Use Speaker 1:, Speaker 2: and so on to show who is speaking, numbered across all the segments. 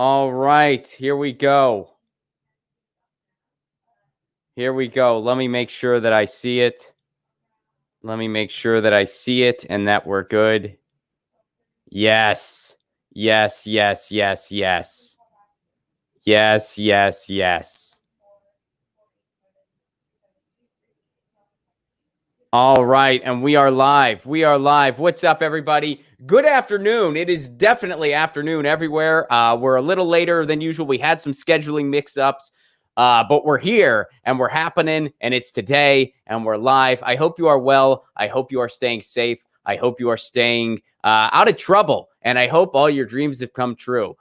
Speaker 1: All right, here we go. Here we go. Let me make sure that I see it. Let me make sure that I see it and that we're good. Yes. Yes, yes, yes, yes. Yes, yes, yes. All right, and we are live. We are live. What's up, everybody? Good afternoon. It is definitely afternoon everywhere. We're a little later than usual. We had some scheduling mix-ups, but we're here and we're happening, and it's today, and we're live. I hope you are well. I hope you are staying safe. I hope you are staying out of trouble, and I hope all your dreams have come true.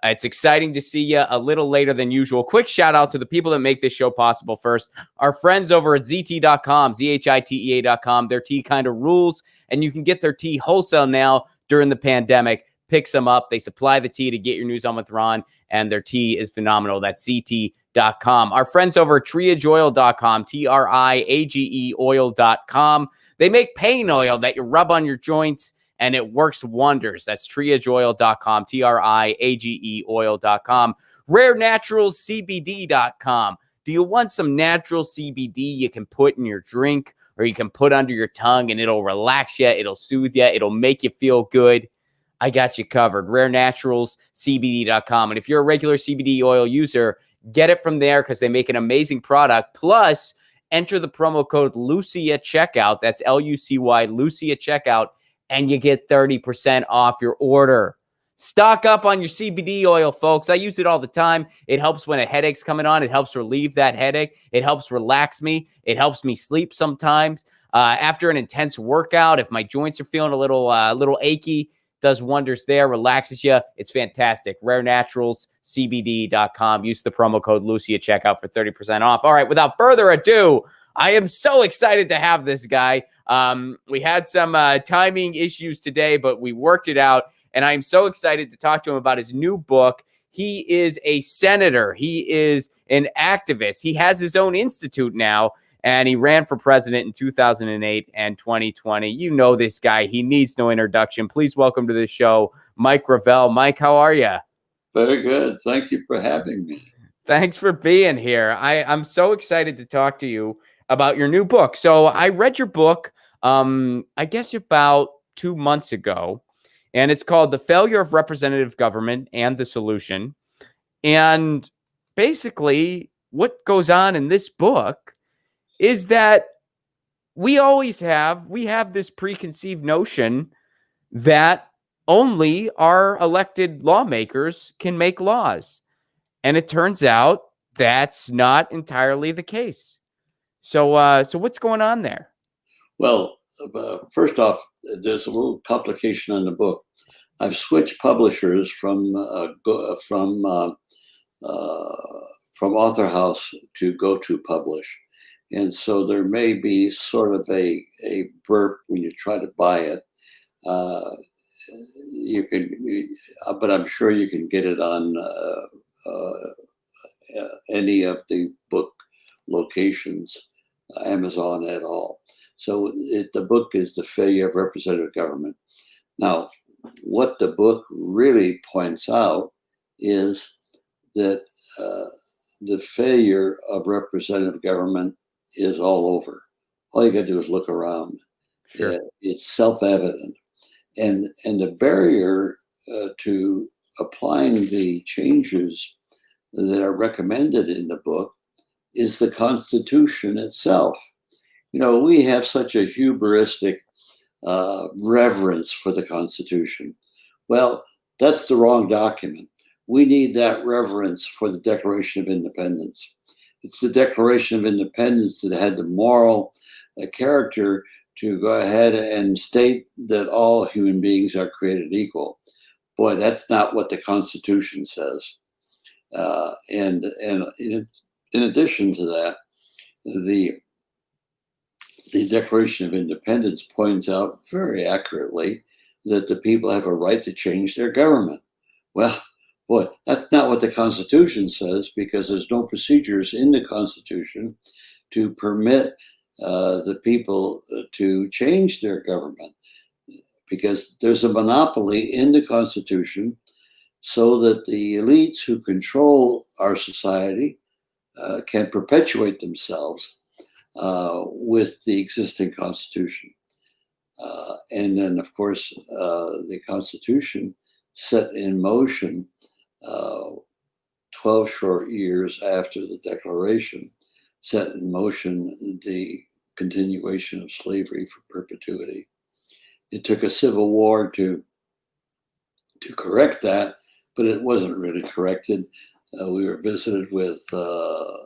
Speaker 1: It's exciting to see you a little later than usual. Quick shout out to the people that make this show possible first. Our friends over at ZT.com, ZHITEA.com. Their tea kind of rules, and you can get their tea wholesale now during the pandemic. Pick some up. They supply the tea to Get Your News On with Ron, and their tea is phenomenal. That's ZT.com. Our friends over at triageoil.com, TRIAGE oil.com. They make pain oil that you rub on your joints, and it works wonders. That's triageoil.com, TRIAGE oil.com. RareNaturalsCBD.com. Do you want some natural CBD you can put in your drink or you can put under your tongue and it'll relax you, it'll soothe you, it'll make you feel good? I got you covered. RareNaturalsCBD.com. And if you're a regular CBD oil user, get it from there because they make an amazing product. Plus, enter the promo code Lucy at checkout. That's LUCY, Lucy at checkout, and you get 30% off your order. Stock up on your CBD oil, folks. I use it all the time. It helps when a headache's coming on. It helps relieve that headache. It helps relax me. It helps me sleep sometimes. After an intense workout, if my joints are feeling a little achy, does wonders there, relaxes you. It's fantastic. RareNaturalsCBD.com. Use the promo code Lucy at checkout for 30% off. All right, without further ado, I am so excited to have this guy. We had some timing issues today, but we worked it out. And I am so excited to talk to him about his new book. He is a senator. He is an activist. He has his own institute now, and he ran for president in 2008 and 2020. You know this guy. He needs no introduction. Please welcome to the show, Mike Gravel. Mike, how are you?
Speaker 2: Very good. Thank you for having me.
Speaker 1: Thanks for being here. I'm so excited to talk to you about your new book. So I read your book, I guess about 2 months ago, and it's called The Failure of Representative Government and the Solution. And basically what goes on in this book is that we have this preconceived notion that only our elected lawmakers can make laws. And it turns out that's not entirely the case. So what's going on there?
Speaker 2: Well, first off, there's a little complication on the book. I've switched publishers from Author House to Go To Publish, and so there may be sort of a burp when you try to buy it. You can, but I'm sure you can get it on any of the book locations, Amazon et al. So the book is The Failure of Representative Government. Now, what the book really points out is that the failure of representative government is all over. All you got to do is look around.
Speaker 1: Sure.
Speaker 2: It's self-evident. And the barrier to applying the changes that are recommended in the book is the Constitution itself. You know, we have such a hubristic reverence for the Constitution. Well, that's the wrong document. We need that reverence for the Declaration of Independence. It's the Declaration of Independence that had the moral character to go ahead and state that all human beings are created equal. Boy, that's not what the Constitution says. And in addition to that, the Declaration of Independence points out very accurately that the people have a right to change their government. Well, boy, that's not what the Constitution says, because there's no procedures in the Constitution to permit the people to change their government, because there's a monopoly in the Constitution so that the elites who control our society can perpetuate themselves with the existing Constitution. And then, of course, the Constitution set in motion 12 short years after the Declaration, set in motion the continuation of slavery for perpetuity. It took a civil war to correct that, but it wasn't really corrected. We were visited with the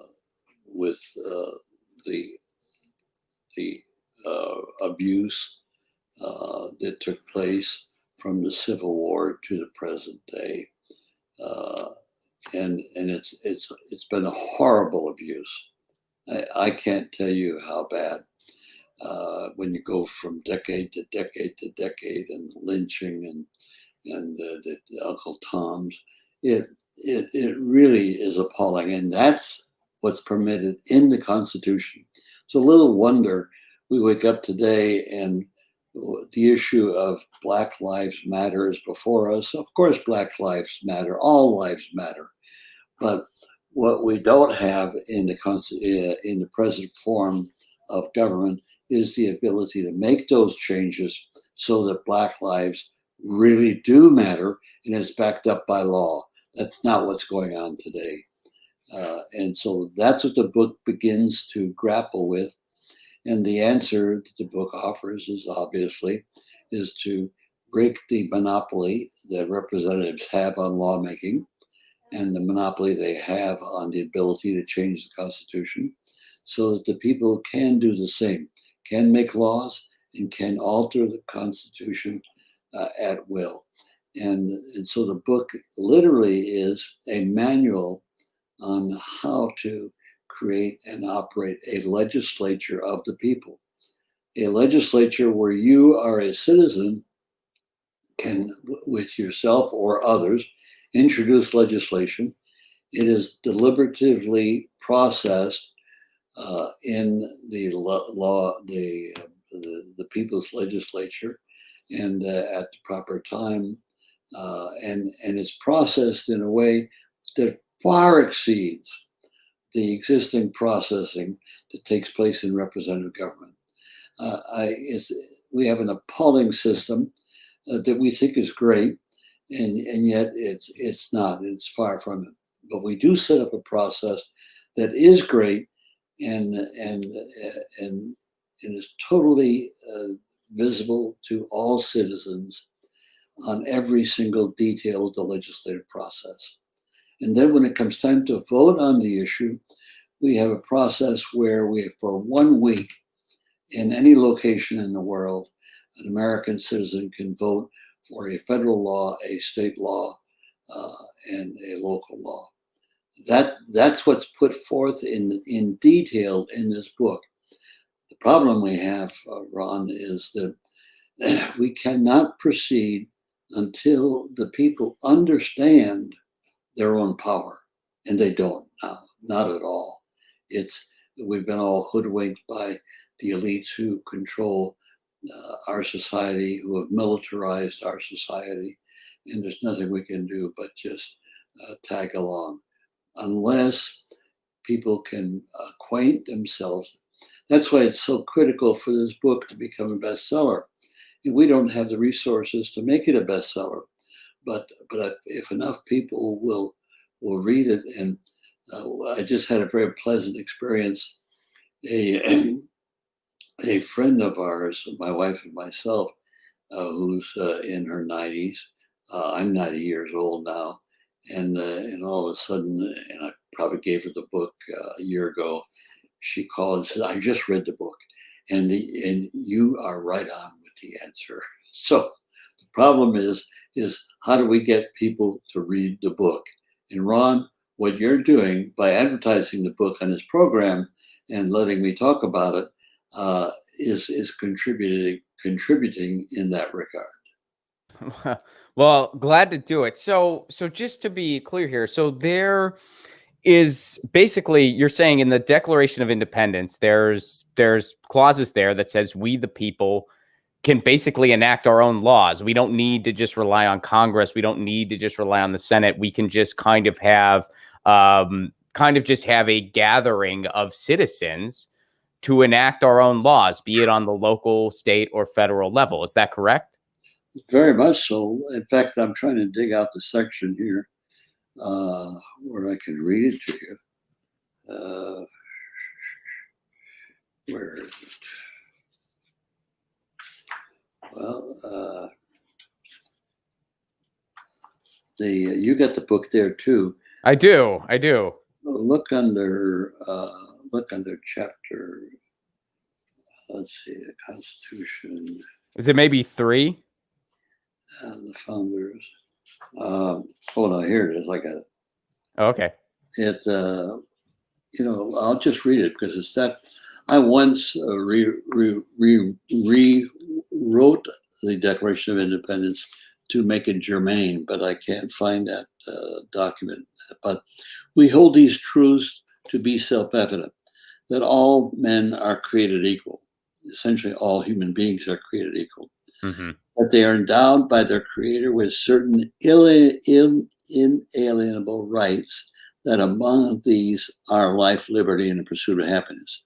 Speaker 2: abuse that took place from the Civil War to the present day, and it's been a horrible abuse. I can't tell you how bad. When you go from decade to decade to decade, and lynching and the Uncle Toms, it really is appalling, and that's what's permitted in the Constitution. So little wonder we wake up today and the issue of Black Lives Matter is before us. Of course, Black Lives Matter, all lives matter, but what we don't have in the present form of government is the ability to make those changes so that Black lives really do matter and is backed up by law. That's not what's going on today. And so that's what the book begins to grapple with. And the answer that the book offers is to break the monopoly that representatives have on lawmaking and the monopoly they have on the ability to change the Constitution so that the people can do the same, can make laws and can alter the Constitution at will. And so the book literally is a manual on how to create and operate a legislature of the people. A legislature where you are a citizen can, with yourself or others, introduce legislation. It is deliberatively processed in the the people's legislature, and at the proper time, and it's processed in a way that far exceeds the existing processing that takes place in representative government. We have an appalling system that we think is great, and yet it's not. It's far from it. But we do set up a process that is great and is totally visible to all citizens on every single detail of the legislative process. And then when it comes time to vote on the issue, we have a process where for 1 week in any location in the world, an American citizen can vote for a federal law, a state law, and a local law. That's what's put forth in detail in this book. The problem we have, Ron, is that we cannot proceed until the people understand their own power, and they don't now, not at all. We've been all hoodwinked by the elites who control our society, who have militarized our society, and there's nothing we can do but just tag along, unless people can acquaint themselves. That's why it's so critical for this book to become a bestseller. And we don't have the resources to make it a bestseller, but if enough people will read it, and I just had a very pleasant experience. A friend of ours, my wife and myself, who's in her 90s, I'm 90 years old now, and all of a sudden, and I probably gave her the book a year ago, she called and said, "I just read the book, and you are right on with the answer." So the problem is how do we get people to read the book? And Ron, what you're doing by advertising the book on this program and letting me talk about it is contributing in that regard.
Speaker 1: Well, glad to do it. So just to be clear here, so there is basically, you're saying in the Declaration of Independence, there's clauses there that says we the people can basically enact our own laws. We don't need to just rely on Congress. We don't need to just rely on the Senate. We can just kind of just have a gathering of citizens to enact our own laws, be it on the local, state, or federal level. Is that correct?
Speaker 2: Very much so. In fact, I'm trying to dig out the section here where I can read it to you. Where is it? Well, you got the book there too.
Speaker 1: I do.
Speaker 2: Look under chapter. Let's see, the Constitution.
Speaker 1: Is it maybe 3?
Speaker 2: The founders. Hold on, here it is. I got it.
Speaker 1: Oh, okay.
Speaker 2: It. I'll just read it because it's that. I once rewrote the Declaration of Independence to make it germane, but I can't find that document. But we hold these truths to be self-evident, that all men are created equal. Essentially, all human beings are created equal.
Speaker 1: Mm-hmm.
Speaker 2: That they are endowed by their Creator with certain inalienable rights, that among these are life, liberty, and the pursuit of happiness.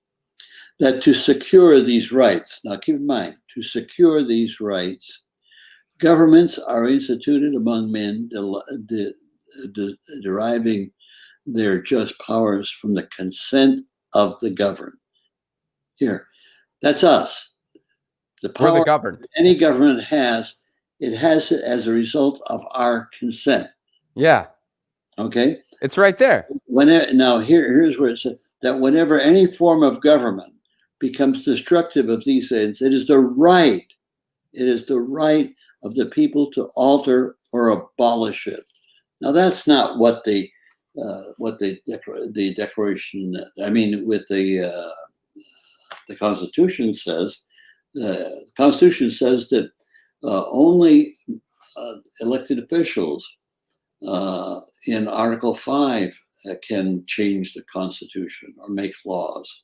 Speaker 2: That to secure these rights, now keep in mind, to secure these rights, governments are instituted among men, deriving their just powers from the consent of the governed. Here, that's us. The power
Speaker 1: the governed.
Speaker 2: Any government has, it has it as a result of our consent.
Speaker 1: Yeah.
Speaker 2: Okay?
Speaker 1: It's right there.
Speaker 2: Now, here's where it says that whenever any form of government becomes destructive of these ends, it is the right of the people to alter or abolish it. Now, that's not what the Declaration, with the Constitution says. The Constitution says that only elected officials in Article 5 can change the Constitution or make laws.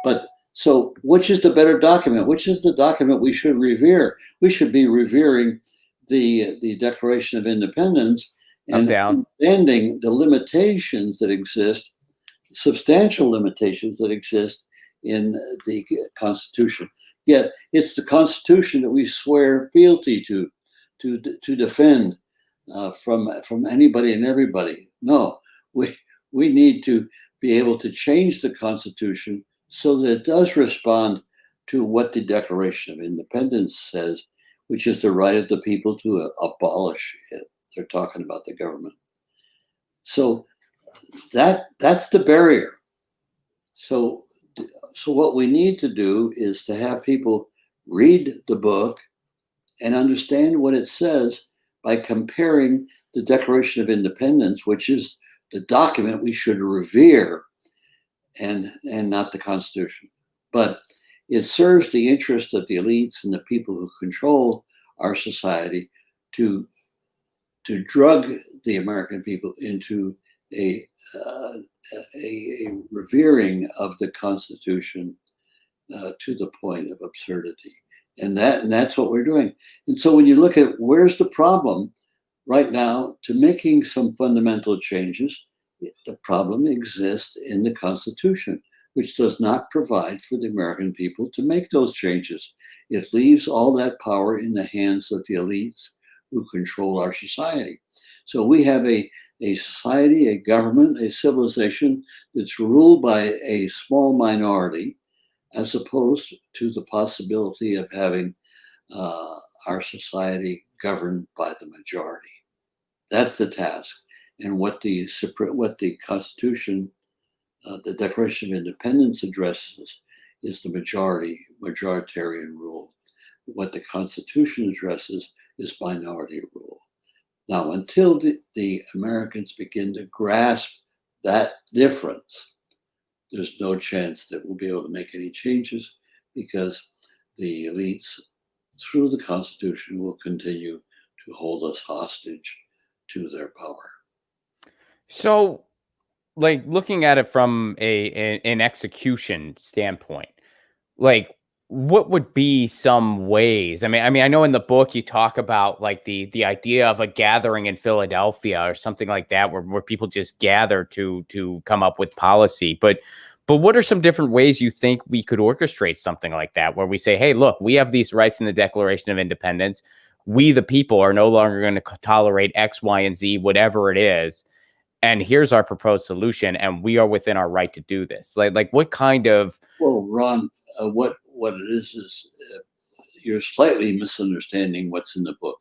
Speaker 2: But so which is the better document? Which is the document we should revere? We should be revering the Declaration of Independence and understanding the limitations that exist, substantial limitations that exist in the Constitution. Yet it's the Constitution that we swear fealty to defend from anybody and everybody. No, we need to be able to change the Constitution so that it does respond to what the Declaration of Independence says, which is the right of the people to abolish it. They're talking about the government. So that's the barrier. So what we need to do is to have people read the book and understand what it says by comparing the Declaration of Independence, which is the document we should revere, and not the Constitution. But it serves the interest of the elites and the people who control our society to drug the American people into a revering of the Constitution to the point of absurdity. And that's what we're doing. And so when you look at where's the problem right now to making some fundamental changes, the problem exists in the Constitution, which does not provide for the American people to make those changes. It leaves all that power in the hands of the elites who control our society. So we have a society, a government, a civilization that's ruled by a small minority, as opposed to the possibility of having our society governed by the majority. That's the task. And what the Constitution, the Declaration of Independence addresses is the majoritarian rule. What the Constitution addresses is minority rule. Now, until the Americans begin to grasp that difference, there's no chance that we'll be able to make any changes, because the elites, through the Constitution, will continue to hold us hostage to their power.
Speaker 1: So, like, looking at it from an execution standpoint, like, what would be some ways? I mean, I know in the book you talk about like the idea of a gathering in Philadelphia or something like that, where people just gather to come up with policy. But what are some different ways you think we could orchestrate something like that, where we say, hey, look, we have these rights in the Declaration of Independence. We, the people, are no longer going to tolerate X, Y, and Z, whatever it is. And here's our proposed solution, and we are within our right to do this. Like what kind of
Speaker 2: Well, Ron, what it is you're slightly misunderstanding what's in the book.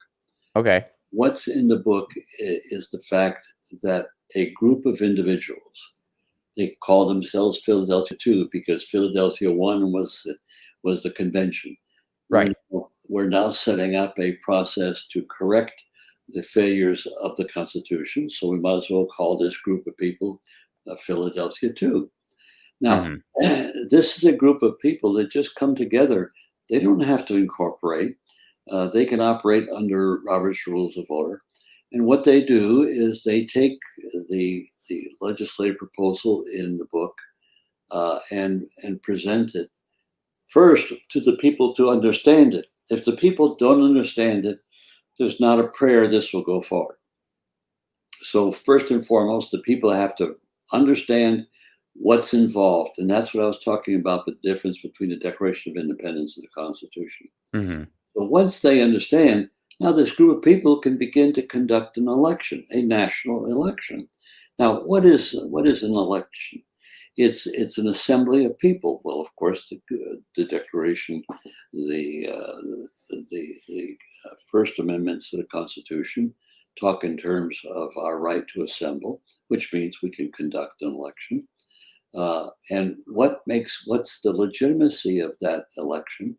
Speaker 1: okay.
Speaker 2: What's in the book is the fact that a group of individuals, they call themselves Philadelphia 2 because Philadelphia 1 was the convention.
Speaker 1: Right.
Speaker 2: We're now setting up a process to correct the failures of the Constitution. So we might as well call this group of people Philadelphia 2. Now, this is a group of people that just come together. They don't have to incorporate. They can operate under Robert's Rules of Order. And what they do is they take the legislative proposal in the book and present it first to the people to understand it. If the people don't understand it, there's not a prayer this will go forward. So first and foremost, the people have to understand what's involved. And that's what I was talking about, the difference between the Declaration of Independence and the Constitution. But once they understand, now this group of people can begin to conduct an election, a national election. Now, what is an election? It's an assembly of people. Well, of course, the Declaration, the First Amendments to the Constitution talk in terms of our right to assemble, which means we can conduct an election. And what's the legitimacy of that election?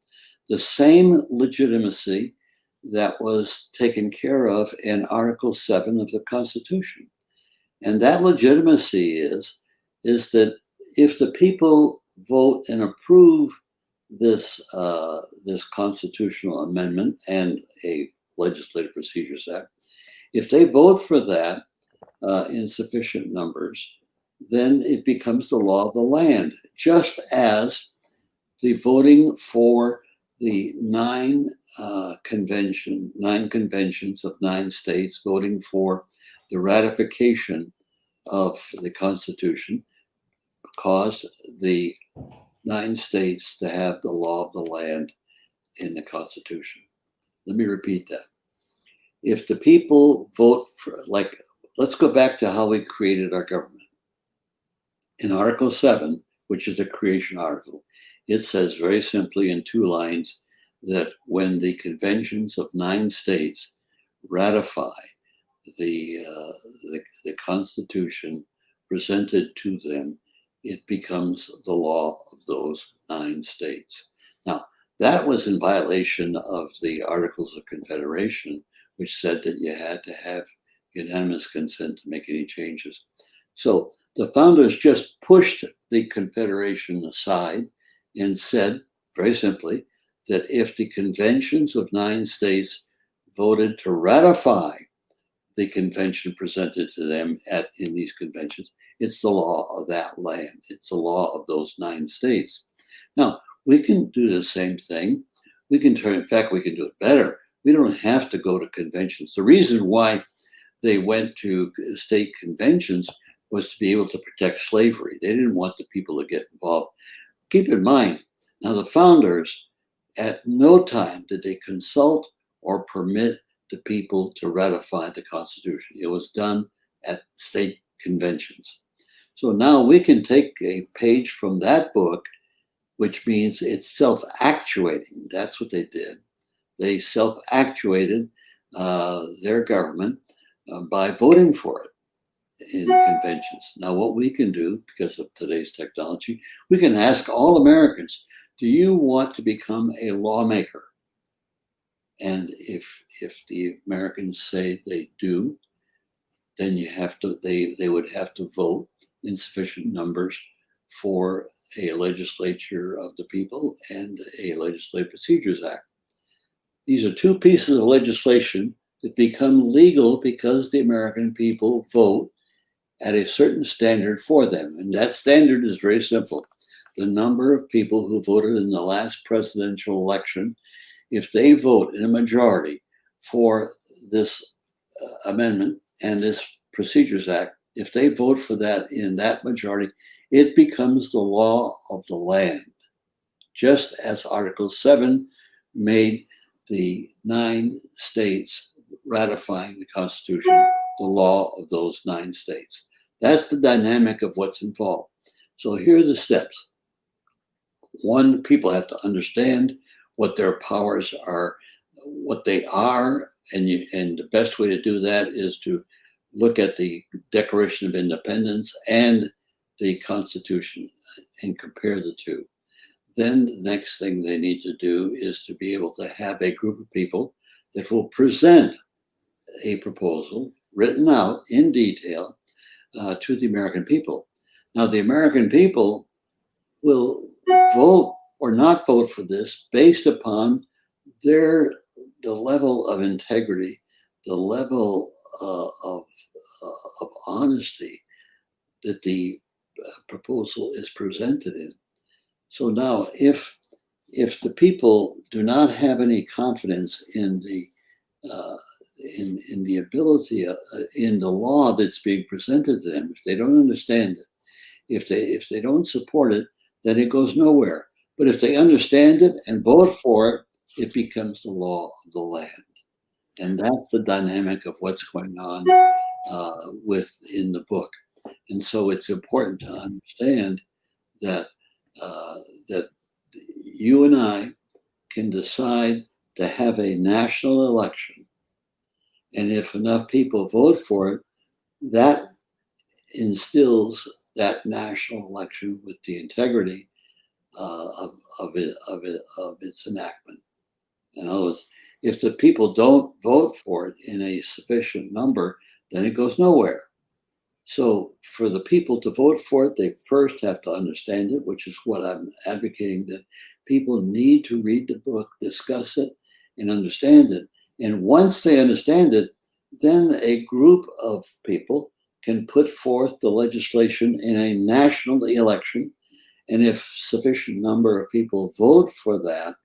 Speaker 2: The same legitimacy that was taken care of in Article 7 of the Constitution. And that legitimacy is that if the people vote and approve this constitutional amendment and a Legislative Procedures Act, if they vote for that in sufficient numbers, then it becomes the law of the land, just as the voting for the nine conventions of 9 states voting for the ratification of the Constitution caused the 9 states to have the law of the land in the Constitution. Let me repeat that. If the people vote for, let's go back to how we created our government. In Article 7, which is the creation article, it says very simply in 2 lines that when the conventions of 9 states ratify the Constitution presented to them, it becomes the law of those 9 states. Now, that was in violation of the Articles of Confederation, which said that you had to have unanimous consent to make any changes. So the founders just pushed the Confederation aside and said, very simply, that if the conventions of 9 states voted to ratify the convention presented to them in these conventions, it's the law of that land. It's the law of those 9 states. Now, we can do the same thing. In fact, we can do it better. We don't have to go to conventions. The reason why they went to state conventions was to be able to protect slavery. They didn't want the people to get involved. Keep in mind, now the founders, at no time did they consult or permit the people to ratify the Constitution. It was done at state conventions. So now we can take a page from that book, which means it's self-actuating. That's what they did. They self-actuated their government by voting for it in conventions. Now, what we can do, because of today's technology, we can ask all Americans, do you want to become a lawmaker? And if the Americans say they do, then they would have to vote in sufficient numbers for a legislature of the people and a Legislative Procedures Act. These are 2 pieces of legislation that become legal because the American people vote at a certain standard for them. And that standard is very simple. the number of people who voted in the last presidential election, if they vote in a majority for this amendment and this Procedures Act, if they vote for that in that majority, it becomes the law of the land, just as Article 7 made the 9 states ratifying the Constitution the law of those 9 states. That's the dynamic of what's involved. So here are the steps. One, people have to understand what their powers are, what they are, and the best way to do that is to look at the Declaration of Independence and the Constitution and compare the two. Then the next thing they need to do is to be able to have a group of people that will present a proposal written out in detail to the American people. Now, the American people will vote or not vote for this based upon the level of integrity, the level of honesty that the proposal is presented in. So now, if the people do not have any confidence in the ability in the law that's being presented to them, if they don't understand it, if they don't support it, then it goes nowhere. But if they understand it and vote for it, it becomes the law of the land. And that's the dynamic of what's going on in the book. And so it's important to understand that that you and I can decide to have a national election. And if enough people vote for it, that instills that national election with the integrity of its enactment. In other words, if the people don't vote for it in a sufficient number, then it goes nowhere. So for the people to vote for it, they first have to understand it, which is what I'm advocating, that people need to read the book, discuss it, and understand it. And once they understand it, then a group of people can put forth the legislation in a national election. And if sufficient number of people vote for that,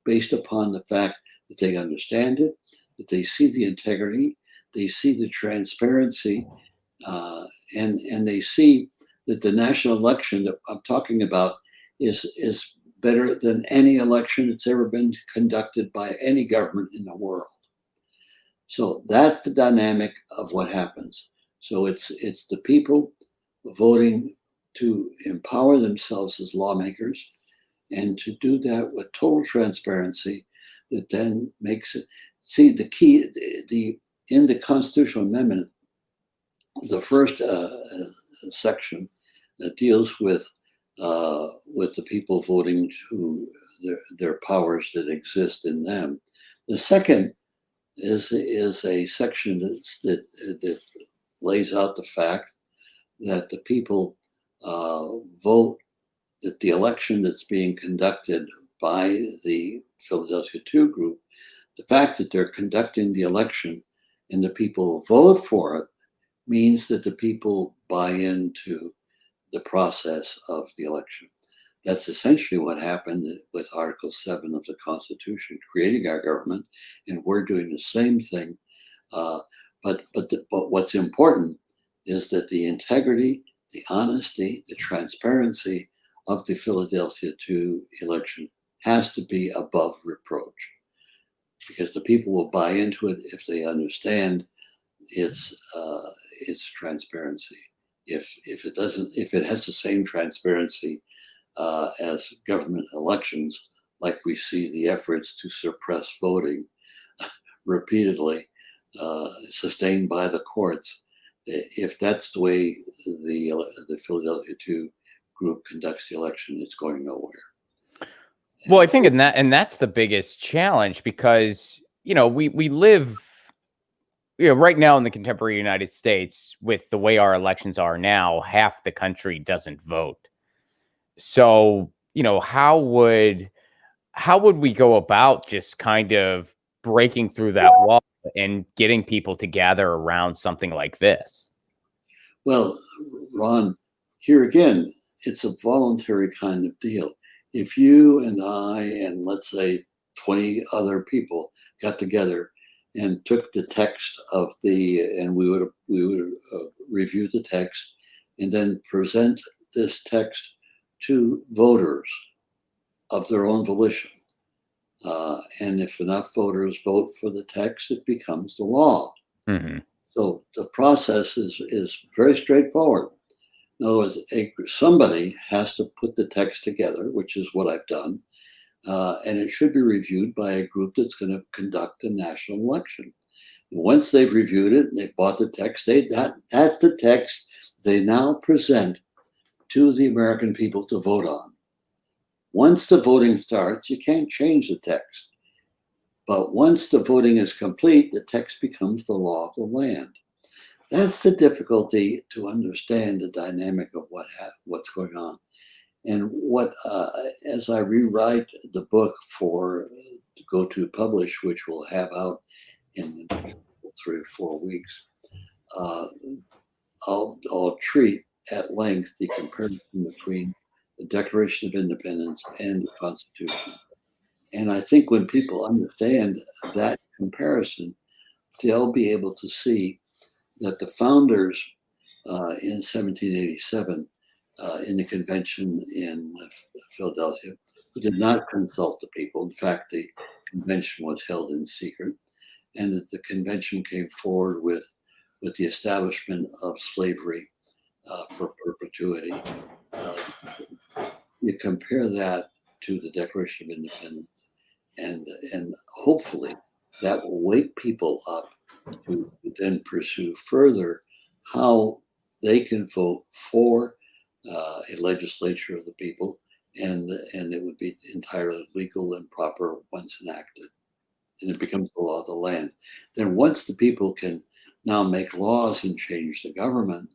Speaker 2: based upon the fact that they understand it, that they see the integrity, they see the transparency, and they see that the national election that I'm talking about is better than any election that's ever been conducted by any government in the world. So that's the dynamic of what happens. So it's the people voting to empower themselves as lawmakers and to do that with total transparency that then makes it. See, the key, in the constitutional amendment, the first section that deals with the people voting to their powers that exist in them. The second is a section that lays out the fact that the people vote, that the election that's being conducted by the Philadelphia 2 group, the fact that they're conducting the election and the people vote for it means that the people buy into the process of the election. That's essentially what happened with Article 7 of the Constitution, creating our government, and we're doing the same thing. But what's important is that the integrity, the honesty, the transparency of the Philadelphia 2 election has to be above reproach, because the people will buy into it if they understand its transparency. If it doesn't, if it has the same transparency as government elections, like we see the efforts to suppress voting repeatedly, sustained by the courts, if that's the way the Philadelphia 2 group conducts the election, it's going nowhere.
Speaker 1: Well, I think that's the biggest challenge, because, we live, right now in the contemporary United States, with the way our elections are now, half the country doesn't vote. So, how would we go about just kind of breaking through that wall and getting people to gather around something like this?
Speaker 2: Well, Ron, here again, it's a voluntary kind of deal. If you and I and let's say 20 other people got together and took the text of and we would review the text and then present this text to voters of their own volition. And if enough voters vote for the text, it becomes the law.
Speaker 1: Mm-hmm.
Speaker 2: So the process is very straightforward. In other words, somebody has to put the text together, which is what I've done, and it should be reviewed by a group that's going to conduct a national election. And once they've reviewed it and they've bought the text, that's the text they now present to the American people to vote on. Once the voting starts, you can't change the text. But once the voting is complete, the text becomes the law of the land. That's the difficulty to understand the dynamic of what's going on. And as I rewrite the book to go to publish, which we'll have out in 3 or 4 weeks, I'll treat at length the comparison between the Declaration of Independence and the Constitution. And I think when people understand that comparison, they'll be able to see that the founders in 1787 in the convention in Philadelphia, who did not consult the people. In fact, the convention was held in secret, and that the convention came forward with the establishment of slavery for perpetuity. You compare that to the Declaration of Independence, and hopefully that will wake people up to then pursue further how they can vote for a legislature of the people, and it would be entirely legal and proper once enacted, and it becomes the law of the land. Then once the people can now make laws and change the government,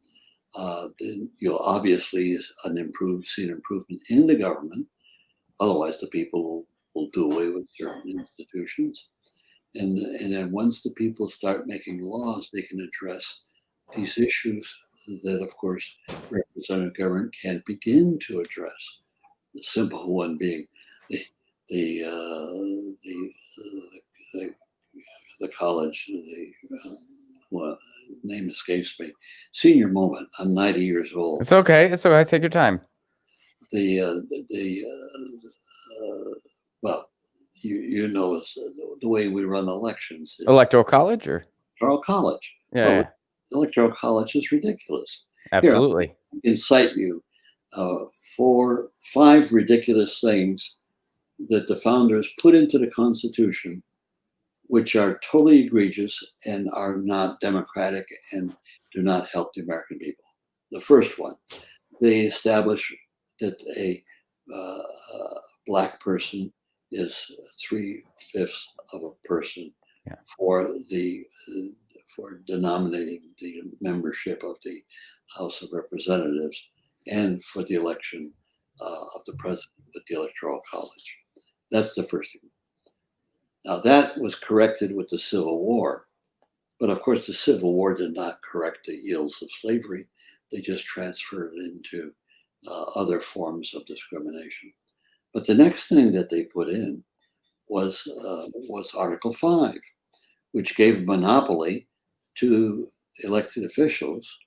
Speaker 2: then you'll obviously see an improvement in the government. Otherwise, the people will do away with certain institutions. And then once the people start making laws, they can address these issues that, of course, representative government can't begin to address. The simple one being the college, name escapes me. Senior moment. I'm 90 years old.
Speaker 1: It's okay. It's okay. Take your time.
Speaker 2: Well, you know the way we run elections.
Speaker 1: Electoral college or
Speaker 2: Electoral college.
Speaker 1: Yeah.
Speaker 2: Well, electoral college is ridiculous.
Speaker 1: Absolutely.
Speaker 2: Here, I can cite you 5 ridiculous things that the founders put into the Constitution, which are totally egregious and are not democratic and do not help the American people. The first one, they established that a black person is 3/5 of a person for denominating the membership of the House of Representatives and for the election of the president with the Electoral College. That's the first thing. Now that was corrected with the Civil War, but of course the Civil War did not correct the ills of slavery. They just transferred it into other forms of discrimination. But the next thing that they put in was Article 5, which gave a monopoly to elected officials,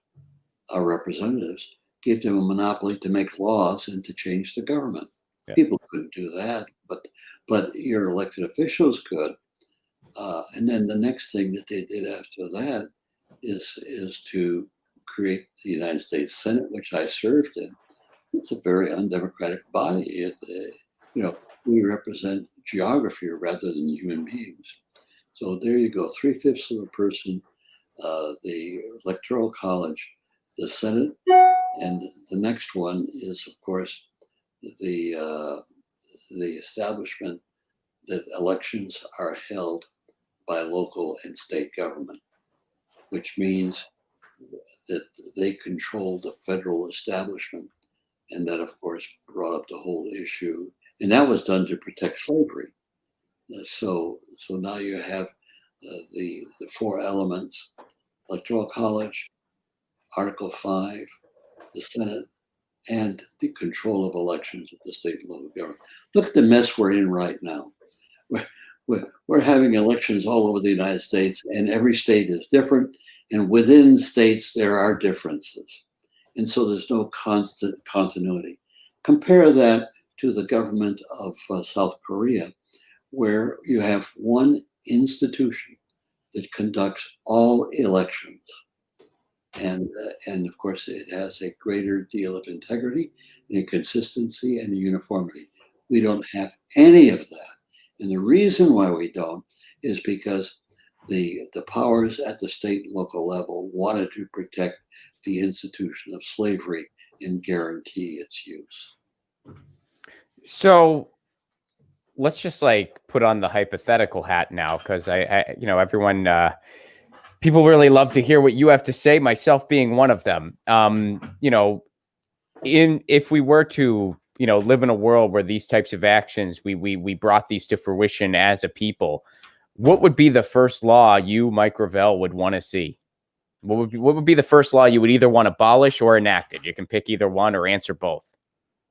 Speaker 2: our representatives, gave them a monopoly to make laws and to change the government. Yeah. People couldn't do that, but your elected officials could. And then the next thing that they did after that is to create the United States Senate, which I served in. It's a very undemocratic body. We represent geography rather than human beings. So there you go, 3/5 of a person, the Electoral College, the Senate, and the next one is, of course, the establishment that elections are held by local and state government, which means that they control the federal establishment. And that, of course, brought up the whole issue. And that was done to protect slavery. So now you have the 4 elements: Electoral College, Article 5, the Senate, and the control of elections at the state and local government. Look at the mess we're in right now. We're having elections all over the United States, and every state is different. And within states, there are differences. And so there's no constant continuity. Compare that to the government of South Korea, where you have one institution that conducts all elections. And of course, it has a greater deal of integrity and a consistency and a uniformity. We don't have any of that. And the reason why we don't is because the powers at the state and local level wanted to protect the institution of slavery and guarantee its use.
Speaker 1: So let's just like put on the hypothetical hat now, because I everyone, people really love to hear what you have to say, myself being one of them. If we were to, live in a world where these types of actions, we brought these to fruition as a people, what would be the first law you, Mike Gravel, would want to see? What would be the first law you would either want abolished or enacted? You can pick either one or answer both.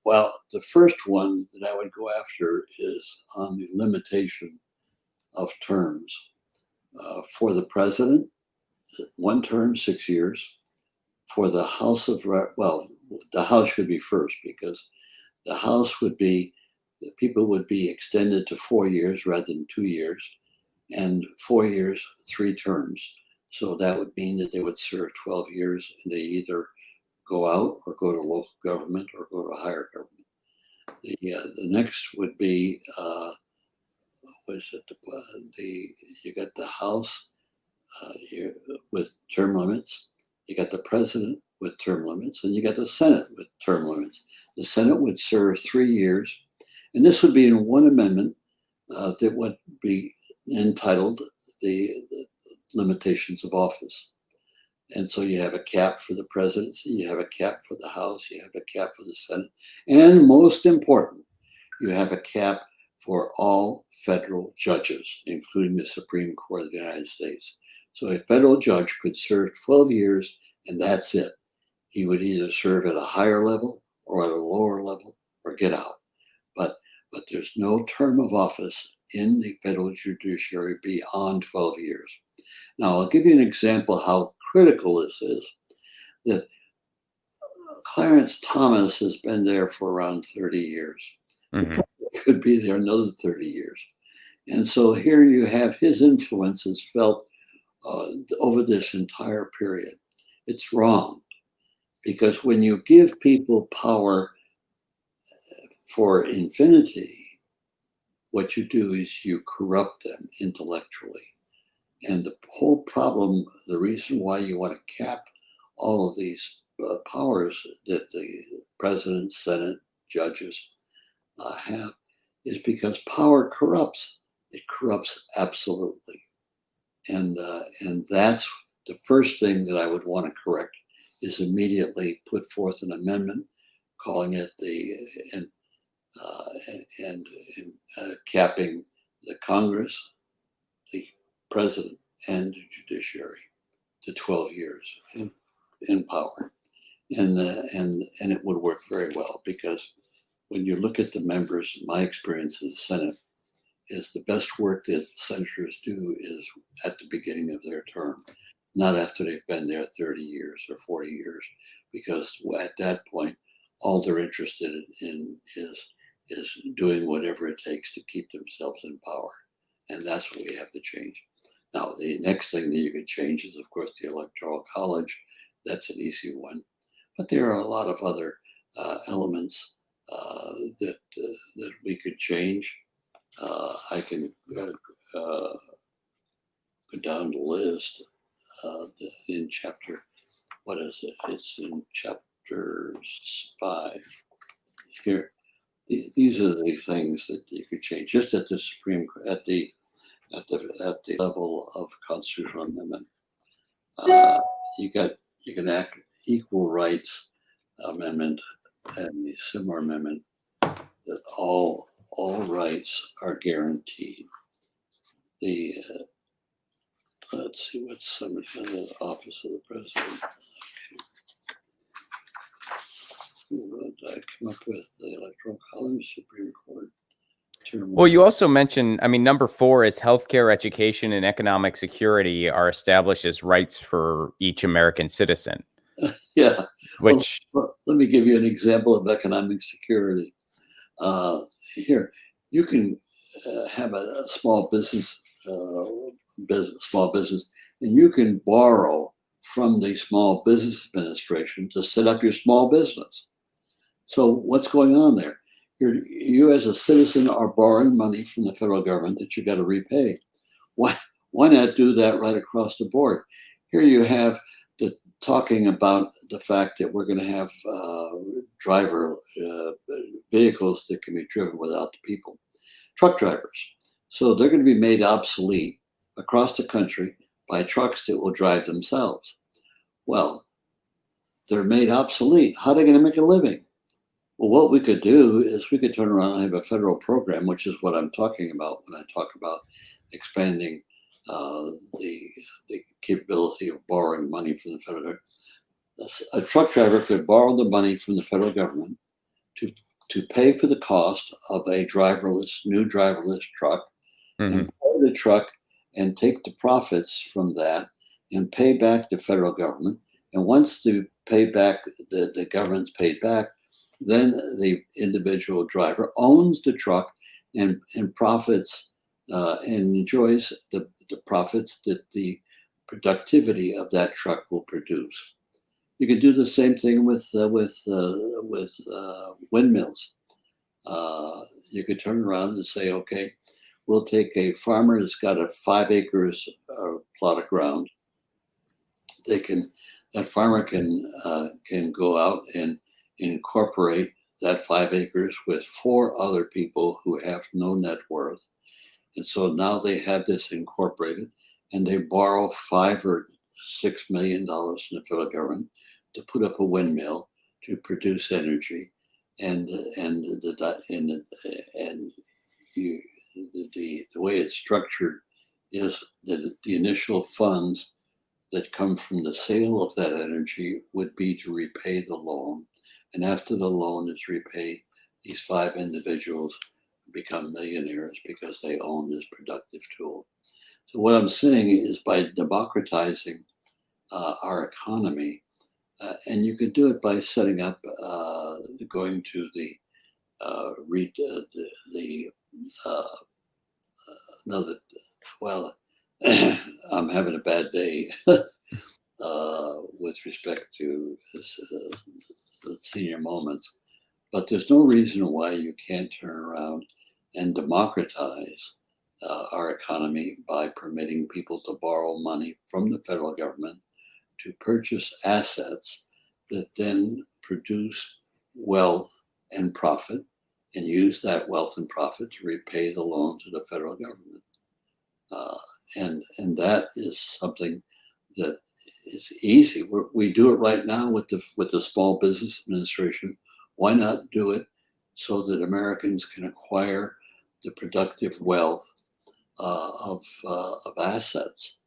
Speaker 2: Well, the first one that I would go after is on the limitation of terms. For the president, 1 term, 6 years. For the House of, the House should be first, because the House would be, the people would be extended to 4 years rather than 2 years, and 4 years, 3 terms. So that would mean that they would serve 12 years, and they either go out or go to local government or go to higher government. The next would be, you got the House with term limits, you got the president with term limits, and you got the Senate with term limits. The Senate would serve 3 years, and this would be in one amendment that would be entitled the limitations of office. And so you have a cap for the presidency, you have a cap for the House, you have a cap for the Senate, and most important, you have a cap for all federal judges, including the Supreme Court of the United States. So a federal judge could serve 12 years, and that's it. He would either serve at a higher level or at a lower level or get out. But there's no term of office in the federal judiciary beyond 12 years. Now, I'll give you an example how critical this is. That Clarence Thomas has been there for around 30 years.
Speaker 1: Mm-hmm.
Speaker 2: He could be there another 30 years. And so here you have his influences felt over this entire period. It's wrong, because when you give people power for infinity, what you do is you corrupt them intellectually. And the whole problem, the reason why you want to cap all of these powers that the president, Senate, judges have, is because power corrupts. It corrupts absolutely. And that's the first thing that I would want to correct, is immediately put forth an amendment calling it capping the Congress, the president, and the judiciary to 12 years in power. And it would work very well, because when you look at the members, my experience in the Senate is the best work that senators do is at the beginning of their term, not after they've been there 30 years or 40 years, because at that point, all they're interested in is doing whatever it takes to keep themselves in power. And that's what we have to change. Now, the next thing that you can change is, of course, the Electoral College. That's an easy one. But there are a lot of other elements that we could change. I can go down the list in chapter, what is it? It's in chapter 5. Here, these are the things that you could change just at the Supreme, at the level of constitutional amendment. You can act equal rights amendment and the similar amendment, that all rights are guaranteed. The let's see what's some of the office of the president. Okay. I come up with? The Electoral College, Supreme Court.
Speaker 1: Well, you also mentioned, I mean, number 4 is healthcare, education, and economic security are established as rights for each American citizen.
Speaker 2: Yeah.
Speaker 1: Which,
Speaker 2: well, let me give you an example of economic security. Here, you can have a small business, and you can borrow from the Small Business Administration to set up your small business. So what's going on there? You as a citizen are borrowing money from the federal government that you got to repay. Why not do that right across the board? Here you have talking about the fact that we're going to have driver vehicles that can be driven without the people, truck drivers. So they're going to be made obsolete across the country by trucks that will drive themselves. Well, they're made obsolete. How are they going to make a living? Well, what we could do is we could turn around and have a federal program, which is what I'm talking about when I talk about expanding the capability of borrowing money from the federal government. A truck driver could borrow the money from the federal government to pay for the cost of a new driverless truck, and buy the truck and take the profits from that and pay back the federal government. And once the government's paid back, then the individual driver owns the truck and profits and enjoys the profits that the productivity of that truck will produce. You can do the same thing with windmills. You could turn around and say, okay, we'll take a farmer that's got a 5 acres plot of ground. That farmer can go out and incorporate that 5 acres with 4 other people who have no net worth. And so now they have this incorporated, and they borrow $5 or $6 million from the federal government to put up a windmill to produce energy, and the way it's structured is that the initial funds that come from the sale of that energy would be to repay the loan. And after the loan is repaid, these 5 individuals become millionaires because they own this productive tool. So what I'm saying is, by democratizing our economy, and you could do it by setting up, going to I'm having a bad day with respect to the senior moments, but there's no reason why you can't turn around and democratize our economy by permitting people to borrow money from the federal government to purchase assets that then produce wealth and profit, and use that wealth and profit to repay the loan to the federal government. And that is something that is easy. We do it right now with the Small Business Administration. Why not do it so that Americans can acquire the productive wealth of assets?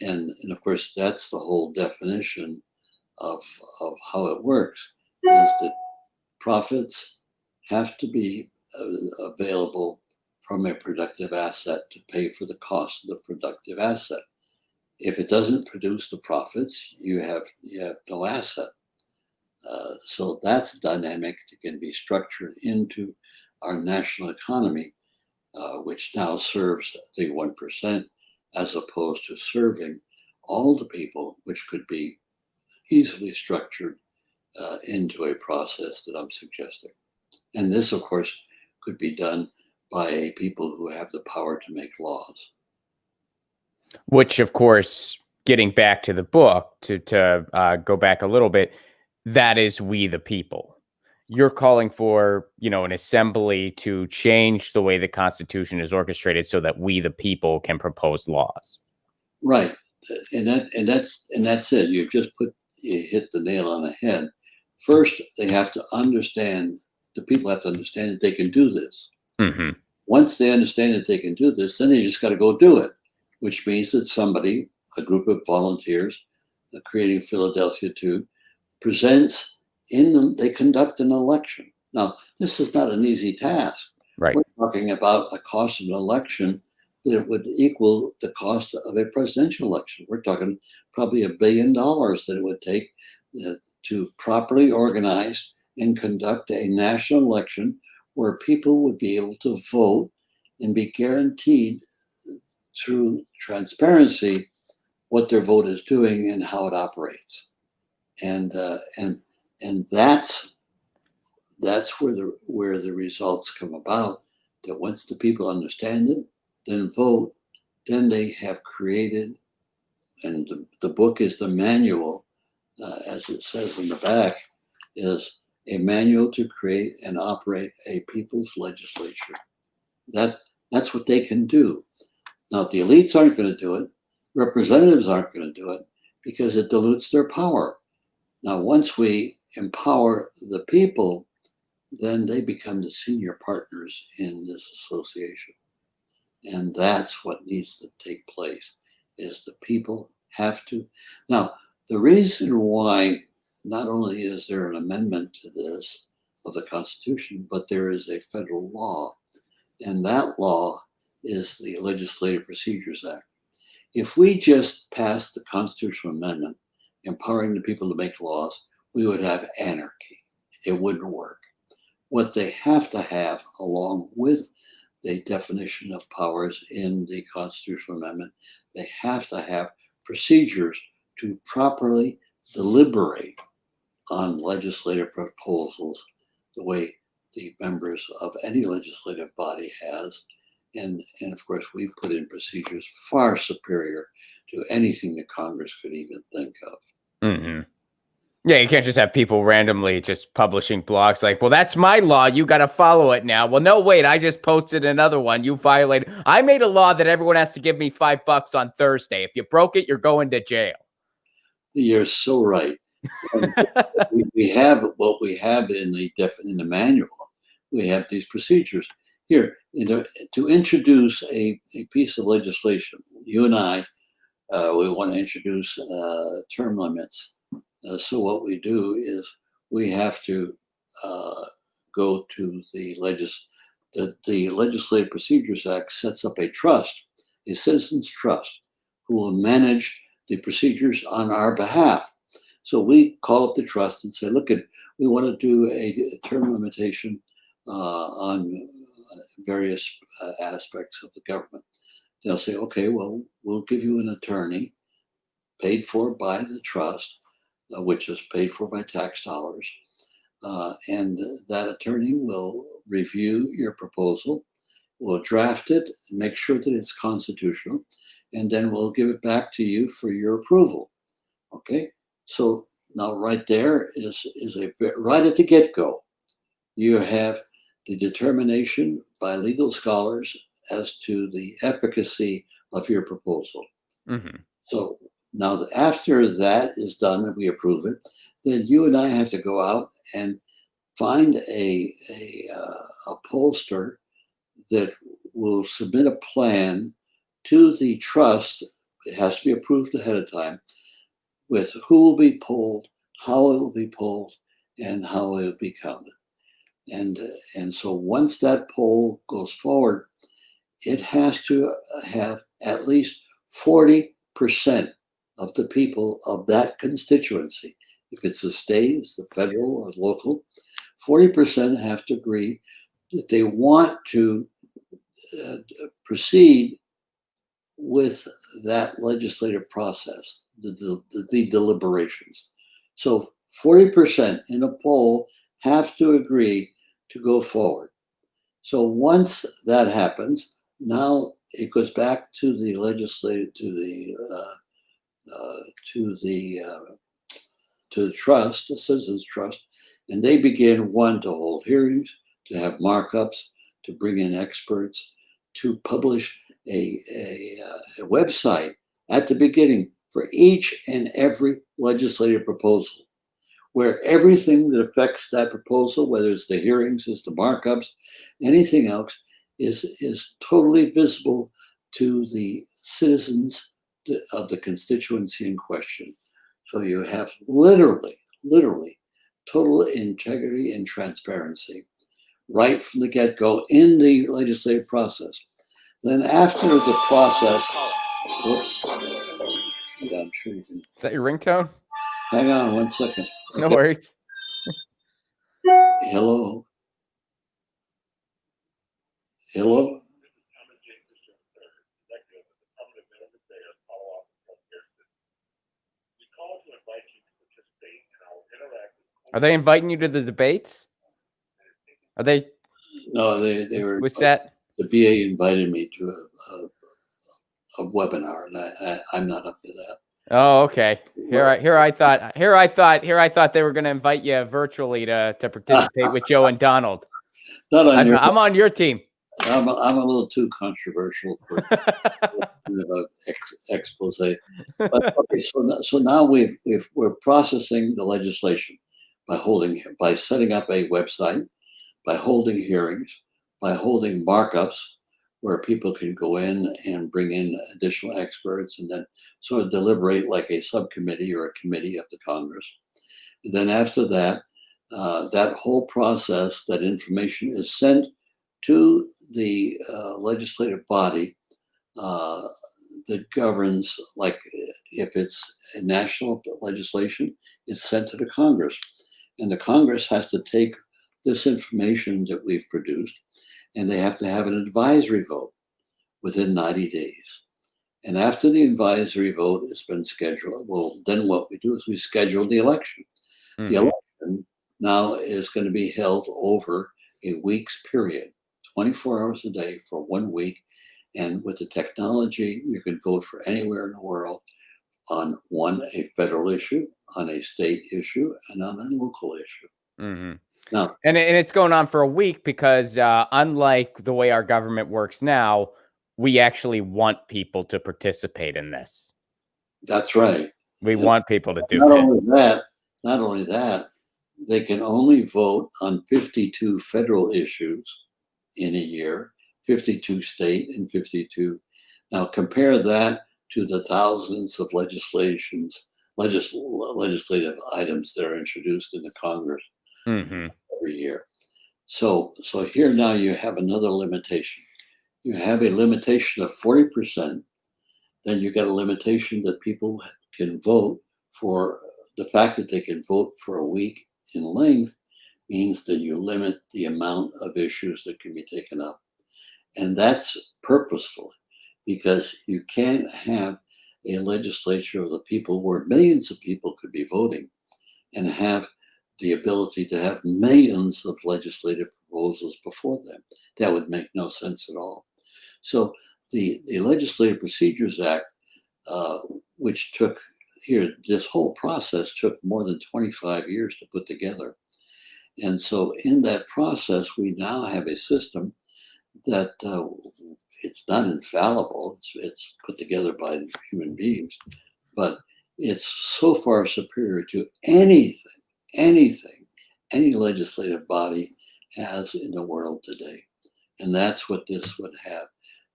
Speaker 2: And of course, that's the whole definition of how it works, is that profits have to be available from a productive asset to pay for the cost of the productive asset. If it doesn't produce the profits, you have no asset. So that's a dynamic that can be structured into our national economy, which now serves the 1%, as opposed to serving all the people, which could be easily structured into a process that I'm suggesting. And this, of course, could be done by people who have the power to make laws.
Speaker 1: Which, of course, getting back to the book, to go back a little bit, that is we the people. You're calling for, an assembly to change the way the Constitution is orchestrated so that we the people can propose laws.
Speaker 2: Right, and that's it. You hit the nail on the head. First, they have to understand. The people have to understand that they can do this.
Speaker 1: Mm-hmm.
Speaker 2: Once they understand that they can do this, then they just got to go do it, which means that a group of volunteers, creating Philadelphia 2, presents they conduct an election. Now, this is not an easy task.
Speaker 1: Right.
Speaker 2: We're talking about a cost of an election that would equal the cost of a presidential election. We're talking probably $1 billion that it would take to properly organize and conduct a national election where people would be able to vote and be guaranteed through transparency what their vote is doing and how it operates. And that's where the results come about. That once the people understand it, then vote, then they have created, and the book is the manual, as it says in the back, is a manual to create and operate a people's legislature. That's what they can do. Now, the elites aren't going to do it. Representatives aren't going to do it because it dilutes their power. Now, once we empower the people, then they become the senior partners in this association. And that's what needs to take place, is the people have to. Now, the reason why not only is there an amendment to this of the Constitution, but there is a federal law, and that law is the Legislative Procedures Act. If we just passed the constitutional amendment empowering the people to make laws, we would have anarchy. It wouldn't work. What they have to have, along with the definition of powers in the constitutional amendment, they have to have procedures to properly deliberate on legislative proposals the way the members of any legislative body has. And of course, we put in procedures far superior to anything that Congress could even think of.
Speaker 1: Mm-hmm. Yeah, you can't just have people randomly just publishing blogs like, well, that's my law. You got to follow it now. Well, no, wait, I just posted another one. You violated. I made a law that everyone has to give me $5 on Thursday. If you broke it, you're going to jail.
Speaker 2: You're so right. we have what we have in the manual. We have these procedures. Here, to introduce a piece of legislation, you and I, we want to introduce term limits. So what we do is we have to go to the Legislative Procedures Act sets up a trust, a citizens trust, who will manage the procedures on our behalf. So we call up the trust and say, look, we want to do a term limitation on various aspects of the government. They'll say, okay, well, we'll give you an attorney paid for by the trust, which is paid for by tax dollars. And that attorney will review your proposal, will draft it, make sure that it's constitutional, and then we'll give it back to you for your approval. Okay? So now right there is right at the get-go, you have the determination by legal scholars as to the efficacy of your proposal.
Speaker 1: Mm-hmm.
Speaker 2: So now after that is done and we approve it, then you and I have to go out and find a pollster that will submit a plan to the trust. It has to be approved ahead of time with who will be polled, how it will be polled, and how it will be counted. And so once that poll goes forward, it has to have at least 40% of the people of that constituency. If it's a state, it's the federal or local, 40% have to agree that they want to proceed with that legislative process, the deliberations. So 40% in a poll have to agree to go forward. So once that happens, now it goes back to the legislative, to the trust, the citizens trust, and they begin, one, to hold hearings, to have markups, to bring in experts, to publish a website at the beginning for each and every legislative proposal, where everything that affects that proposal, whether it's the hearings, it's the markups, anything else, is totally visible to the citizens of the constituency in question. So you have literally total integrity and transparency right from the get-go in the legislative process. Then after the process, whoops, yeah, I'm sure you can.
Speaker 1: Is that your ringtone?
Speaker 2: Hang on 1 second.
Speaker 1: Okay. No worries.
Speaker 2: Hello? Hello?
Speaker 1: Are they inviting you to the debates? Are they?
Speaker 2: No, they were.
Speaker 1: What's that?
Speaker 2: The VA invited me to a webinar, and I'm not up to that.
Speaker 1: Oh, okay. Here I thought they were going to invite you virtually to participate with Joe and Donald. I'm on your team.
Speaker 2: I'm a little too controversial for an expose. But, okay, so now we're processing the legislation by setting up a website, by holding hearings, by holding markups where people can go in and bring in additional experts and then sort of deliberate like a subcommittee or a committee of the Congress. And then after that, that whole process, that information is sent to the legislative body that governs, like if it's a national legislation, it's sent to the Congress. And the Congress has to take this information that we've produced, and they have to have an advisory vote within 90 days. And after the advisory vote has been scheduled, well, then what we do is we schedule the election. Mm-hmm. The election now is going to be held over a week's period, 24 hours a day for 1 week. And with the technology, you can vote for anywhere in the world on a federal issue, on a state issue, and on a local issue.
Speaker 1: Mm-hmm. Now, and it's going on for a week because unlike the way our government works now, we actually want people to participate in this.
Speaker 2: That's right.
Speaker 1: We want people to do this.
Speaker 2: Not only that, they can only vote on 52 federal issues in a year, 52 state and 52. Now compare that to the thousands of legislative items that are introduced in the Congress every year. So here now you have another limitation. You have a limitation of 40%. Then you get a limitation that people can vote for. The fact that they can vote for a week in length means that you limit the amount of issues that can be taken up. And that's purposeful because you can't have a legislature of the people where millions of people could be voting and have the ability to have millions of legislative proposals before them. That would make no sense at all. So the Legislative Procedures Act, which took this whole process took more than 25 years to put together. And so in that process, we now have a system that it's not infallible. It's put together by human beings, but it's so far superior to anything any legislative body has in the world today. And that's what this would have,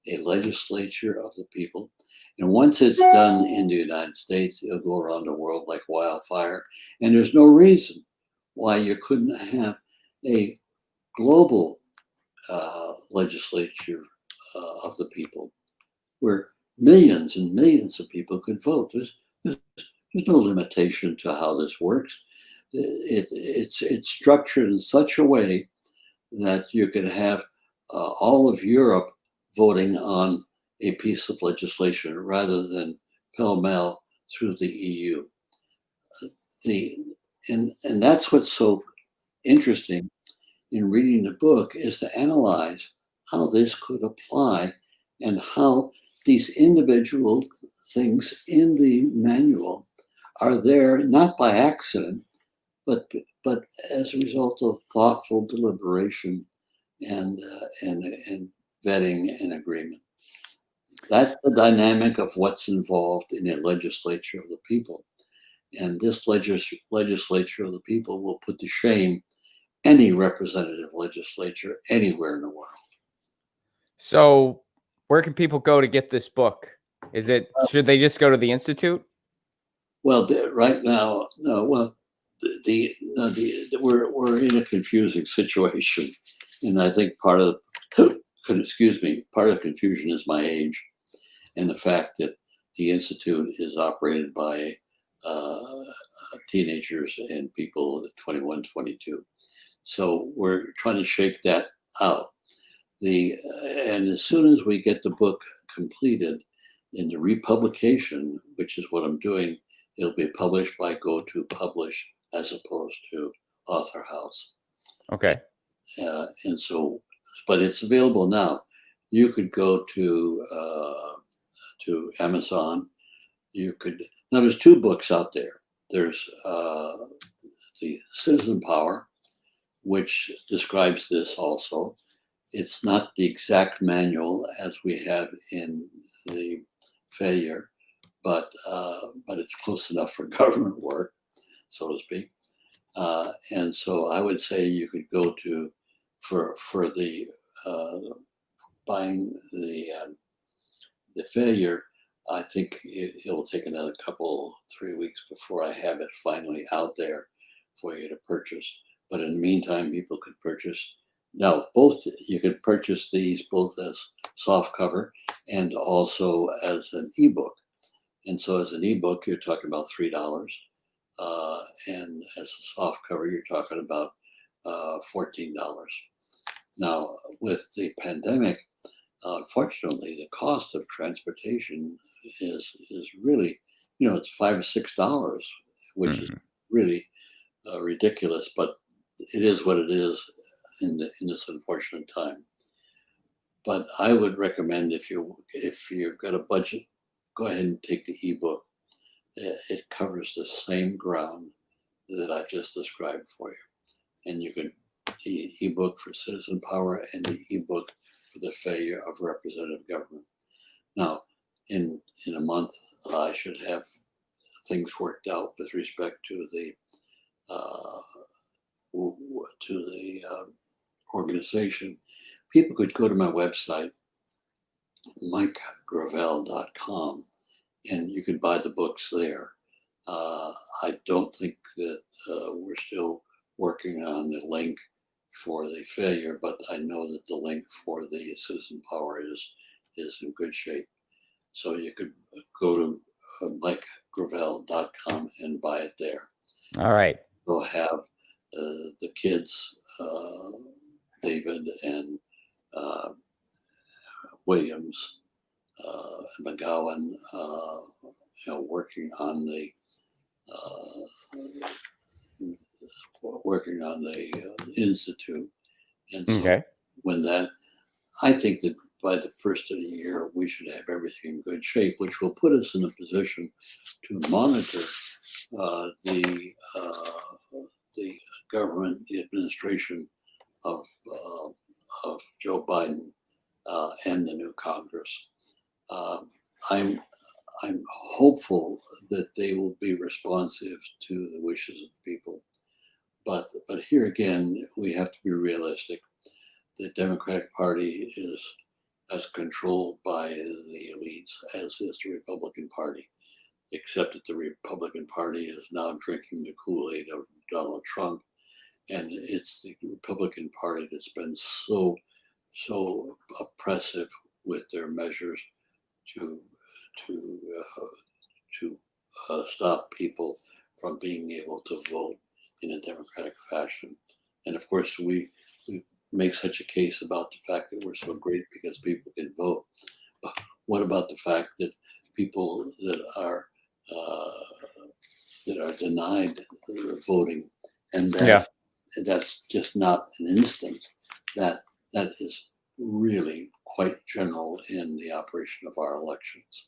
Speaker 2: a legislature of the people. And once it's done in the United States, it'll go around the world like wildfire. And there's no reason why you couldn't have a global legislature of the people where millions and millions of people could vote. There's no limitation to how this works. It's structured in such a way that you can have all of Europe voting on a piece of legislation rather than pell-mell through the EU. And that's what's so interesting in reading the book, is to analyze how this could apply and how these individual things in the manual are there not by accident, but as a result of thoughtful deliberation and vetting and agreement. That's the dynamic of what's involved in a legislature of the people. And this legislature of the people will put to shame any representative legislature anywhere in the world.
Speaker 1: So where can people go to get this book? Should they just go to the Institute?
Speaker 2: Well, right now, no. Well, we're in a confusing situation, and I think part of part of the confusion is my age, and the fact that the institute is operated by teenagers and people 21, 22. So we're trying to shake that out. And as soon as we get the book completed in the republication, which is what I'm doing, it'll be published by Go to Publish as opposed to Author House.
Speaker 1: Okay.
Speaker 2: And so, but it's available now. You could go to Amazon. Now there's two books out there. There's the Citizen Power, which describes this also. It's not the exact manual as we have in the Failure, but it's close enough for government work, so to speak. And so I would say you could go to for the buying the Failure. I think it'll take another 3 weeks before I have it finally out there for you to purchase. But in the meantime, people could purchase. Now, you could purchase these both as soft cover and also as an ebook. And so as an ebook, you're talking about $3. And as a soft cover, you're talking about $14. Now, with the pandemic, unfortunately, the cost of transportation is really, it's $5 or $6, which is really ridiculous. But it is what it is in this unfortunate time. But I would recommend if you've got a budget, go ahead and take the ebook. It covers the same ground that I've just described for you, and you can the ebook for Citizen Power and the ebook for the Failure of Representative Government. Now, in a month, I should have things worked out with respect to the organization. People could go to my website, MikeGravel.com, and you could buy the books there. I don't think that we're still working on the link for the Failure, but I know that the link for the Citizen Power is in good shape. So you could go to MikeGravel.com and buy it there.
Speaker 1: All right.
Speaker 2: We'll have the kids, David and Williams, McGowan, working on the institute, and so I think that by the first of the year we should have everything in good shape, which will put us in a position to monitor the government, the administration of Joe Biden and the new Congress. I'm hopeful that they will be responsive to the wishes of people, but here again we have to be realistic. The Democratic Party is as controlled by the elites as is the Republican Party, except that the Republican Party is now drinking the Kool-Aid of Donald Trump, and it's the Republican Party that's been so oppressive with their measures to stop people from being able to vote in a democratic fashion. And of course, we make such a case about the fact that we're so great because people can vote. But what about the fact that people that are denied voting, and that's just not an instance. That is really quite general in the operation of our elections.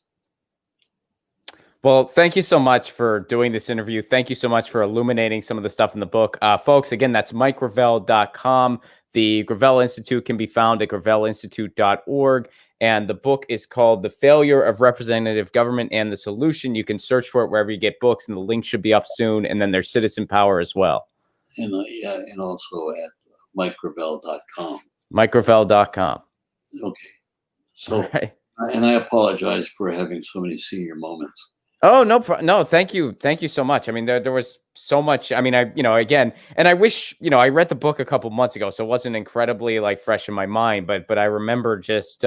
Speaker 1: Well, thank you so much for doing this interview. Thank you so much for illuminating some of the stuff in the book. Folks, again, that's MikeGravel.com. The Gravel Institute can be found at gravelinstitute.org. And the book is called The Failure of Representative Government and the Solution. You can search for it wherever you get books, and the link should be up soon. And then there's Citizen Power as well.
Speaker 2: And also at MikeGravel.com.
Speaker 1: MikeGravel.com.
Speaker 2: Okay. So, and I apologize for having so many senior moments.
Speaker 1: Oh, no, thank you. Thank you so much. I mean, there was so much. I mean, again, and I wish, I read the book a couple months ago, so it wasn't incredibly like fresh in my mind, but I remember just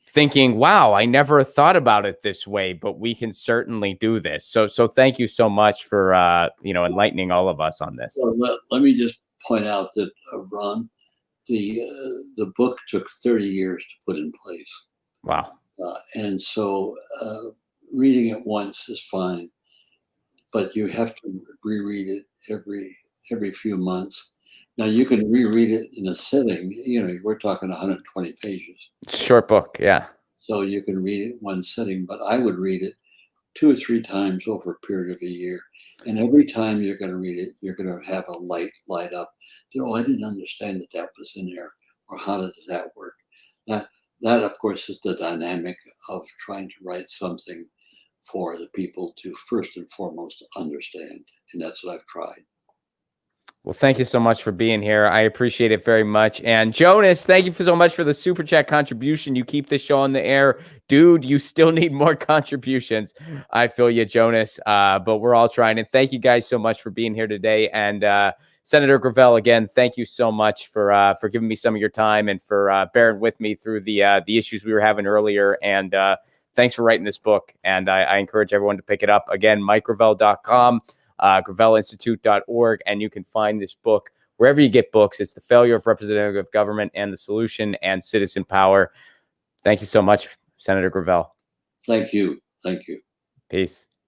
Speaker 1: thinking, wow, I never thought about it this way, but we can certainly do this. So thank you so much for enlightening all of us on this.
Speaker 2: Well, let me just point out that, Ron, the book took 30 years to put in place.
Speaker 1: Wow.
Speaker 2: And so reading it once is fine, but you have to reread it every few months. Now you can reread it in a sitting. We're talking 120 pages,
Speaker 1: It's a short book. Yeah.
Speaker 2: so you can read it in one sitting. But I would read it 2 or 3 times over a period of a year, and every time you're going to read it, you're going to have a light up. Oh, I didn't understand that was in there, or how does that work? That of course is the dynamic of trying to write something for the people to first and foremost understand, and that's what I've tried.
Speaker 1: Well, thank you so much for being here. I appreciate it very much. And Jonas, thank you so much for the super chat contribution. You keep this show on the air. Dude, you still need more contributions. I feel you, Jonas, but we're all trying. And thank you guys so much for being here today. And Senator Gravel, again, thank you so much for giving me some of your time and for bearing with me through the issues we were having earlier. And thanks for writing this book. And I encourage everyone to pick it up. Again, MikeGravel.com. GravelInstitute.org, and you can find this book wherever you get books. It's The Failure of Representative Government and the Solution and Citizen Power. Thank you so much, Senator Gravel.
Speaker 2: Thank you. Thank you.
Speaker 1: Peace.